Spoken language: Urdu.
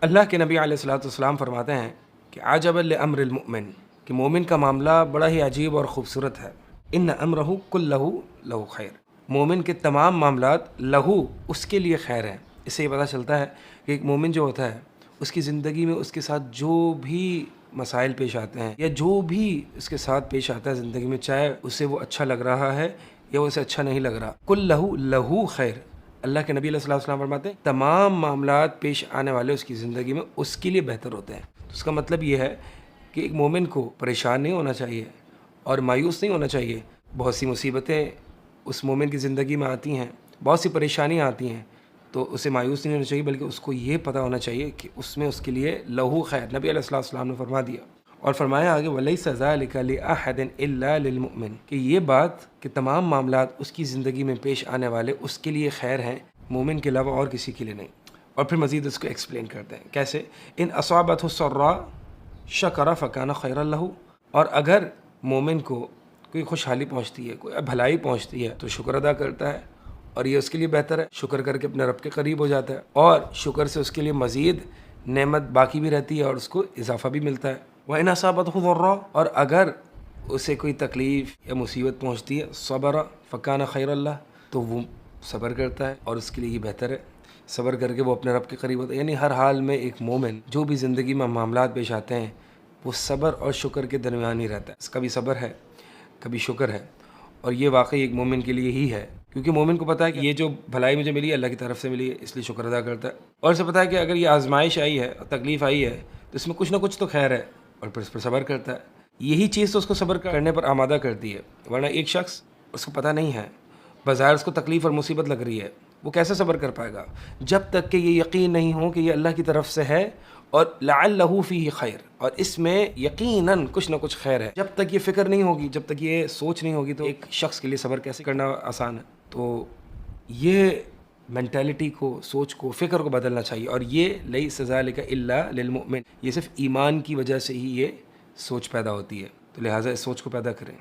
اللہ کے نبی علیہ الصلوۃ والسلام فرماتے ہیں کہ عجبا لامر المؤمن، کہ مومن کا معاملہ بڑا ہی عجیب اور خوبصورت ہے۔ ان امرہ کلہ لہ خیر، مومن کے تمام معاملات لہو اس کے لیے خیر ہیں۔ اس سے یہ پتہ چلتا ہے کہ ایک مومن جو ہوتا ہے اس کی زندگی میں اس کے ساتھ جو بھی مسائل پیش آتے ہیں یا جو بھی اس کے ساتھ پیش آتا ہے زندگی میں، چاہے اسے وہ اچھا لگ رہا ہے یا اسے اچھا نہیں لگ رہا، کلہ لہو خیر، اللہ کے نبی علیہ الصلوۃ والسلام فرماتے ہیں تمام معاملات پیش آنے والے اس کی زندگی میں اس کے لیے بہتر ہوتے ہیں۔ تو اس کا مطلب یہ ہے کہ ایک مومن کو پریشان نہیں ہونا چاہیے اور مایوس نہیں ہونا چاہیے۔ بہت سی مصیبتیں اس مومن کی زندگی میں آتی ہیں، بہت سی پریشانیاں آتی ہیں، تو اسے مایوس نہیں ہونا چاہیے، بلکہ اس کو یہ پتہ ہونا چاہیے کہ اس میں اس کے لیے لہو خیر، نبی علیہ الصلوۃ والسلام نے فرما دیا۔ اور فرمایا آگے وَلَيْسَ ذَلِكَ لِأَحَدٍ إِلَّا لِلْمُؤْمِنِ، کہ یہ بات کہ تمام معاملات اس کی زندگی میں پیش آنے والے اس کے لیے خیر ہیں، مومن کے علاوہ اور کسی کے لیے نہیں۔ اور پھر مزید اس کو ایکسپلین کرتے ہیں کیسے، ان اصابتہ السراء شکر فکان خیرا لہ، اور اگر مومن کو کوئی خوشحالی پہنچتی ہے، کوئی بھلائی پہنچتی ہے تو شکر ادا کرتا ہے اور یہ اس کے لیے بہتر ہے، شکر کر کے اپنے رب کے قریب ہو جاتا ہے، اور شکر سے اس کے لیے مزید نعمت باقی بھی رہتی ہے اور اس کو اضافہ بھی ملتا ہے۔ وَإِنْ أَصَابَتْهُ ضَرًّا، اور اگر اسے کوئی تکلیف یا مصیبت پہنچتی ہے، صبر فکان خیر لہ، تو وہ صبر کرتا ہے اور اس کے لیے ہی بہتر ہے، صبر کر کے وہ اپنے رب کے قریب ہوتا ہے۔ یعنی ہر حال میں ایک مومن جو بھی زندگی میں معاملات پیش آتے ہیں وہ صبر اور شکر کے درمیان ہی رہتا ہے، اس کا بھی صبر ہے کبھی شکر ہے، اور یہ واقعی ایک مومن کے لیے ہی ہے، کیونکہ مومن کو پتہ ہے کہ یہ جو بھلائی مجھے ملی ہے اللہ کی طرف سے ملی ہے، اس لیے شکر ادا کرتا ہے، اور اسے پتہ ہے کہ اگر یہ آزمائش آئی ہے اور تکلیف آئی ہے تو اس میں کچھ نہ کچھ تو خیر ہے، اور پھر اس پر صبر کرتا ہے۔ یہی چیز تو اس کو صبر کرنے پر آمادہ کرتی ہے، ورنہ ایک شخص اس کو پتہ نہیں ہے، بظاہر اس کو تکلیف اور مصیبت لگ رہی ہے، وہ کیسے صبر کر پائے گا جب تک کہ یہ یقین نہیں ہو کہ یہ اللہ کی طرف سے ہے اور لعلہ فیہ خیر، اور اس میں یقیناً کچھ نہ کچھ خیر ہے۔ جب تک یہ فکر نہیں ہوگی، جب تک یہ سوچ نہیں ہوگی، تو ایک شخص کے لیے صبر کیسے کرنا آسان ہے؟ تو یہ مینٹیلٹی کو، سوچ کو، فکر کو بدلنا چاہیے، اور یہ لیس ذالک الا للمؤمن، یہ صرف ایمان کی وجہ سے ہی یہ سوچ پیدا ہوتی ہے، تو لہٰذا اس سوچ کو پیدا کریں۔